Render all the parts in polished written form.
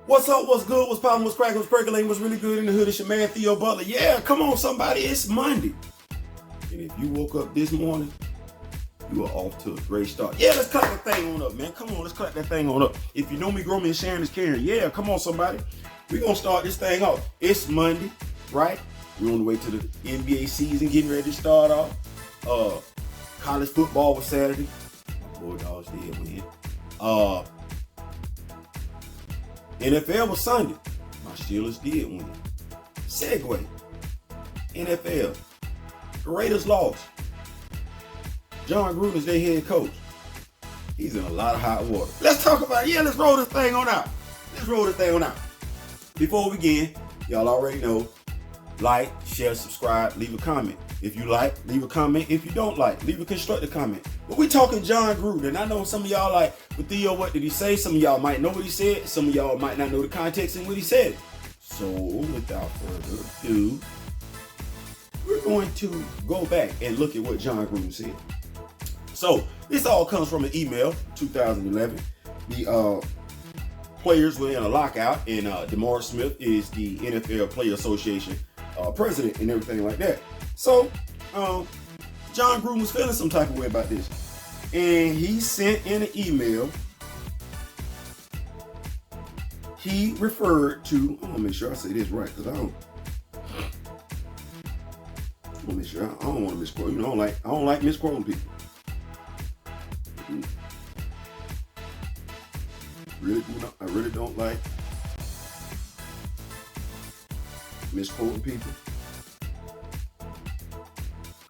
What's up? What's good? What's poppin'? What's crackin'? What's percolating? What's really good in the hood? It's your man Theo Butler. Yeah, come on, somebody. It's Monday. And if you woke up this morning, you are off to a great start. Yeah, let's clap that thing on up, man. Come on, let's clap that thing on up. If you know me, grow me, and sharing is caring. Yeah, come on, somebody. We're going to start this thing off. It's Monday, right? We're on the way to the NBA season, getting ready to start off. College football was Saturday. My Bulldogs did win. NFL was Sunday. My Steelers did win. Segue. NFL. The Raiders lost. John Gruden is their head coach. He's in a lot of hot water. Let's talk about it. Yeah, let's roll this thing on out. Before we begin, y'all already know, like, share, subscribe, leave a comment. If you like, leave a comment. If you don't like, leave a constructive comment. But we talking John Gruden. I know some of y'all like, but Theo, what did he say? Some of y'all might know what he said. Some of y'all might not know the context in what he said. So without further ado, we're going to go back and look at what John Gruden said. So this all comes from an email, 2011. The players were in a lockout, and DeMar Smith is the NFL Player Association president and everything like that. So John Gruden was feeling some type of way about this, and he sent in an email. He referred to, I want to make sure I say this right, because I don't want to misquote. You know, I don't like misquoting people. I really don't like misquoting people.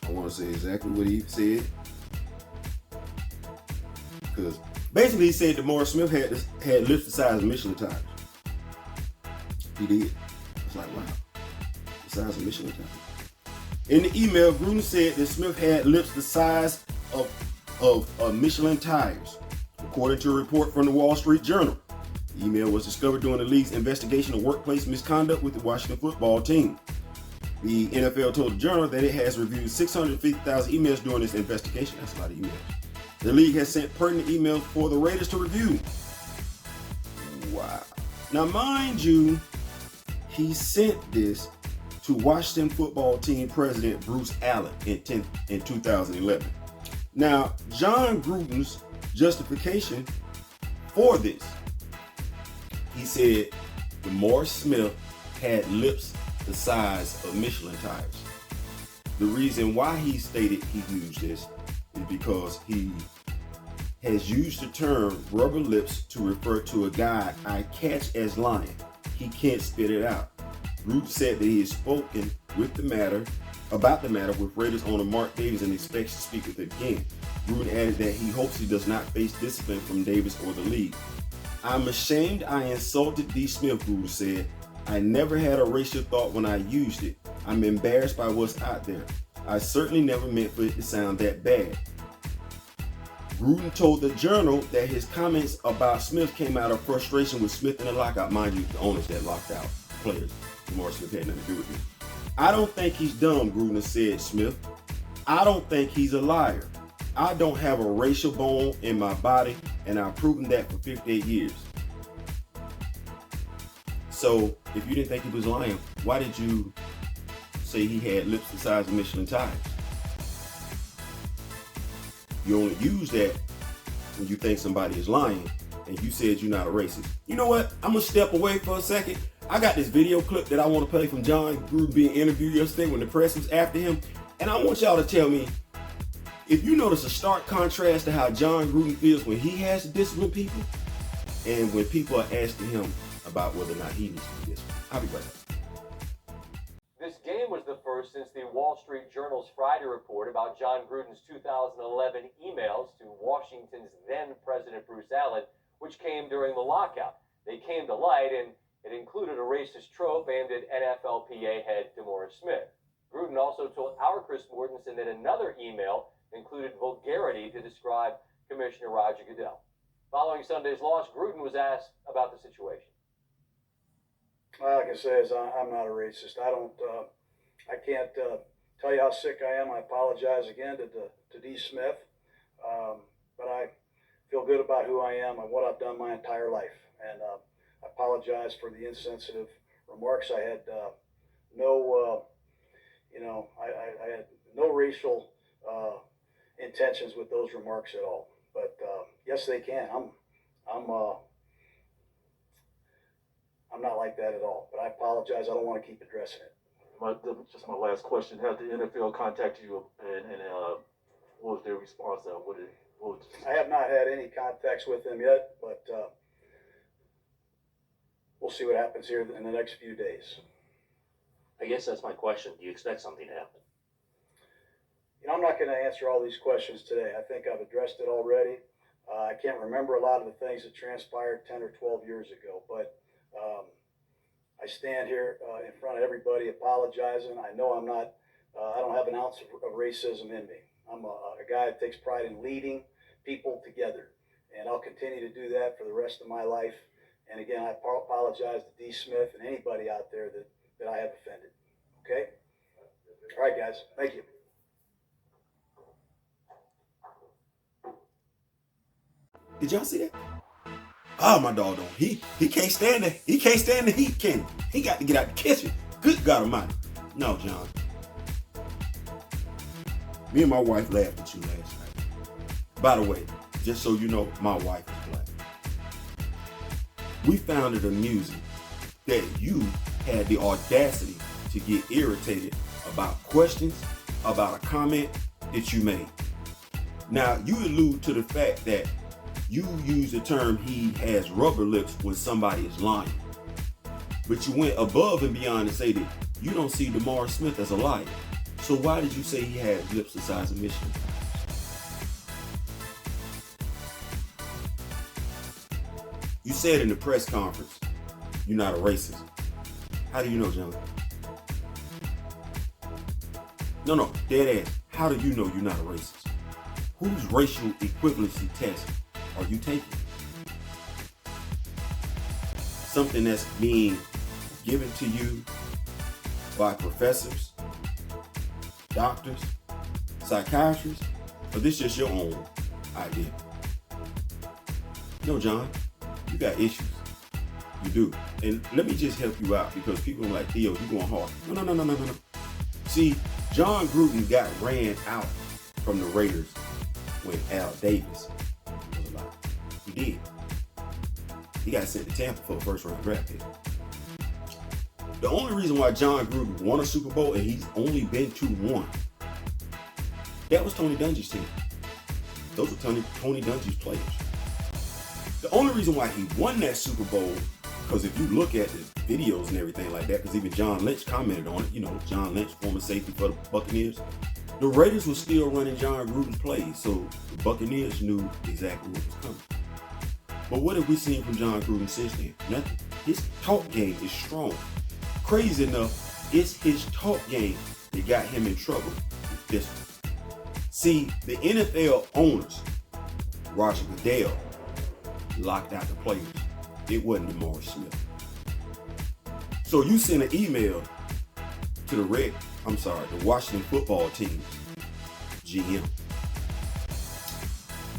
I want to say exactly what he said, because basically he said DeMar Smith had lips the size of Michelin tires. He did. It's like, wow, the size of Michelin tires. In the email, Gruden said that Smith had lips the size of Michelin tires, according to a report from the Wall Street Journal. The email was discovered during the league's investigation of workplace misconduct with the Washington football team. The NFL told the Journal that it has reviewed 650,000 emails during this investigation. That's a lot of emails. The league has sent pertinent emails for the Raiders to review. Wow. Now, mind you, he sent this to Washington football team president Bruce Allen in 2011. Now, John Gruden's justification for this, he said DeMar Smith had lips the size of Michelin tires. The reason why he stated he used this is because he has used the term rubber lips to refer to a guy I catch as lying. He can't spit it out. Gruden said that he has spoken about the matter with Raiders owner Mark Davis and expects to speak with him again. Gruden added that he hopes he does not face discipline from Davis or the league. I'm ashamed I insulted D. Smith, Gruden said. I never had a racial thought when I used it. I'm embarrassed by what's out there. I certainly never meant for it to sound that bad. Gruden told the Journal that his comments about Smith came out of frustration with Smith in the lockout. Mind you, the owners that locked out players. DeMar Smith had nothing to do with this. I don't think he's dumb, Gruden said Smith. I don't think he's a liar. I don't have a racial bone in my body, and I've proven that for 58 years. So, if you didn't think he was lying, why did you say he had lips the size of Michelin tires? You only use that when you think somebody is lying, and you said you're not a racist. You know what? I'm going to step away for a second. I got this video clip that I want to play from John Gruden being interviewed yesterday when the press was after him. And I want y'all to tell me if you notice a stark contrast to how John Gruden feels when he has to discipline people and when people are asking him about whether or not he needs to be disciplined. I'll be right back. This game was the first since the Wall Street Journal's Friday report about John Gruden's 2011 emails to Washington's then President Bruce Allen, which came during the lockout. They came to light, and it included a racist trope aimed at NFLPA head DeMar Smith. Gruden also told our Chris Mortensen that another email included vulgarity to describe Commissioner Roger Goodell. Following Sunday's loss, Gruden was asked about the situation. Like I say, I'm not a racist. I can't tell you how sick I am. I apologize again to D. Smith, but I feel good about who I am and what I've done my entire life. And I apologize for the insensitive remarks. I had no, I had no racial intentions with those remarks at all. But yes, they can. I'm not like that at all. But I apologize. I don't want to keep addressing it. Just my last question: Have the NFL contact you, and what was their response? I have not had any contacts with them yet, but we'll see what happens here in the next few days. I guess that's my question. Do you expect something to happen? I'm not going to answer all these questions today. I think I've addressed it already. I can't remember a lot of the things that transpired 10 or 12 years ago, but I stand here in front of everybody apologizing. I know I don't have an ounce of racism in me. I'm a guy that takes pride in leading people together, and I'll continue to do that for the rest of my life. And again, I apologize to D. Smith and anybody out there that I have offended. Okay? All right, guys. Thank you. Did y'all see that? Oh, my dog don't. He can't stand it. He can't stand the heat, can he? He got to get out the kitchen. Good God Almighty. No, John. Me and my wife laughed at you last night. By the way, just so you know, my wife is black. We found it amusing that you had the audacity to get irritated about questions about a comment that you made. Now, you allude to the fact that you use the term he has rubber lips when somebody is lying. But you went above and beyond to say that you don't see DeMar Smith as a liar. So why did you say he had lips the size of Michelin tires? You said in the press conference, you're not a racist. How do you know, John? No, dead ass. How do you know you're not a racist? Whose racial equivalency test are you taking? Something that's being given to you by professors, doctors, psychiatrists, or this just your own idea? No, John, you got issues. You do. And let me just help you out because people are like, Theo, you going hard. No. See, John Gruden got ran out from the Raiders when Al Davis was alive. He did. He got sent to Tampa for a first-round draft pick. The only reason why John Gruden won a Super Bowl, and he's only been to one, that was Tony Dungy's team. Those were Tony Dungy's players. The only reason why he won that Super Bowl, because if you look at the videos and everything like that, because even John Lynch commented on it, John Lynch, former safety for the Buccaneers, the Raiders were still running John Gruden's plays, so the Buccaneers knew exactly what was coming. But what have we seen from John Gruden since then? Nothing. His talk game is strong. Crazy enough, it's his talk game that got him in trouble with this one. See, the NFL owners, Roger Goodell, locked out the players. It wasn't DeMar Smith. So you sent an email to the Washington football team's GM.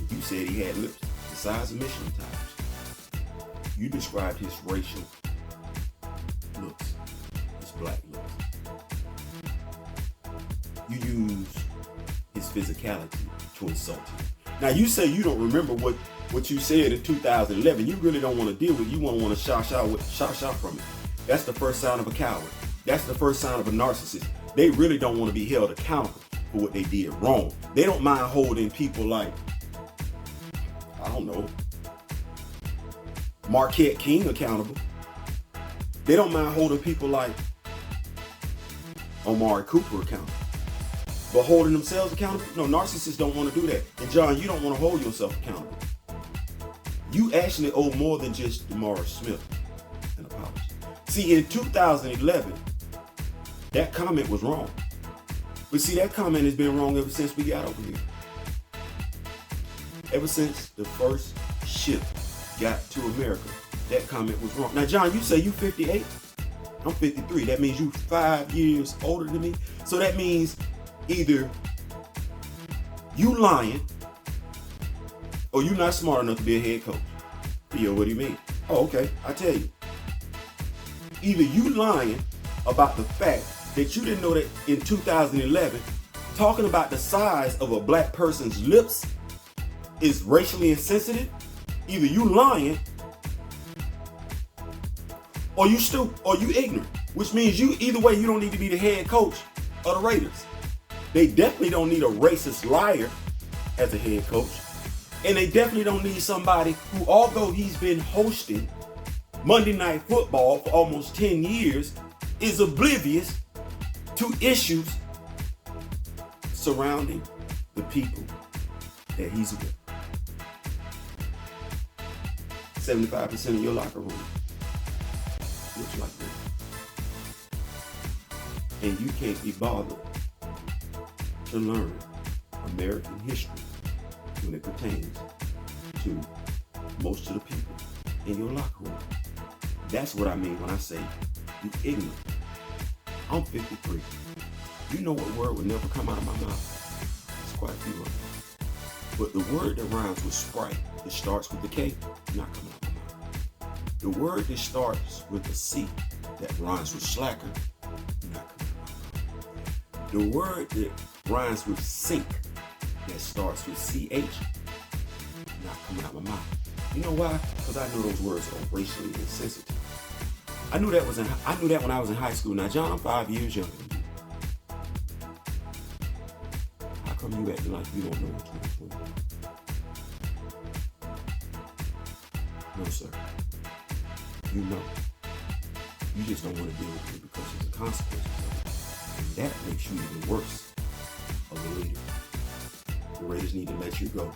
You said he had lips the size of Michelin tires. You described his racial looks, his black looks. You use his physicality to insult him. Now you say you don't remember what you said in 2011. You really don't want to deal with it. You want to shot from it. That's the first sign of a coward. That's the first sign of a narcissist. They really don't want to be held accountable for what they did wrong. They don't mind holding people like, I don't know, Marquette King accountable. They don't mind holding people like Amari Cooper accountable. But holding themselves accountable? No, narcissists don't want to do that. And John, you don't want to hold yourself accountable. You actually owe more than just DeMar Smith an apology. See, in 2011, that comment was wrong. But see, that comment has been wrong ever since we got over here. Ever since the first ship got to America, that comment was wrong. Now, John, you say you 58? I'm 53. That means you 5 years older than me. So that means either you lying or you not smart enough to be a head coach. Theo, what do you mean? Oh, okay. I tell you. Either you lying about the fact that you didn't know that in 2011, talking about the size of a black person's lips is racially insensitive. Either you lying or you ignorant, which means either way, you don't need to be the head coach of the Raiders. They definitely don't need a racist liar as a head coach. And they definitely don't need somebody who, although he's been hosting Monday Night Football for almost 10 years, is oblivious to issues surrounding the people that he's with. 75% of your locker room looks like this. And you can't be bothered to learn American history when it pertains to most of the people in your locker room. That's what I mean when I say you ignorant. I'm 53. You know what word would never come out of my mouth? It's quite a few of them. But the word that rhymes with Sprite, that starts with the K, not coming out of my mouth. The word that starts with the C, that rhymes with slacker, not coming out of my mouth. The word that rhymes with sink, that starts with CH, not coming out of my mouth. You know why? Because I know those words are racially insensitive. I knew that when I was in high school. Now, John, I'm 5 years younger than you. How come you acting like you don't know what 2020 is? No, sir. You know. You just don't want to deal with it because there's a consequence of it. And that makes you even worse of a leader. The Raiders need to let you go.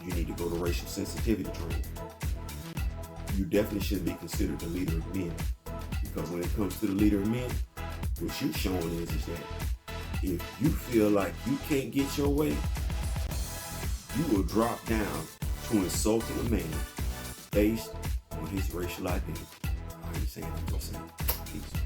You need to go to racial sensitivity training. You definitely shouldn't be considered the leader of men. Because when it comes to the leader of men, what you're showing is that if you feel like you can't get your way, you will drop down to insulting a man based on his racial identity. I ain't saying, I'm just saying. Peace.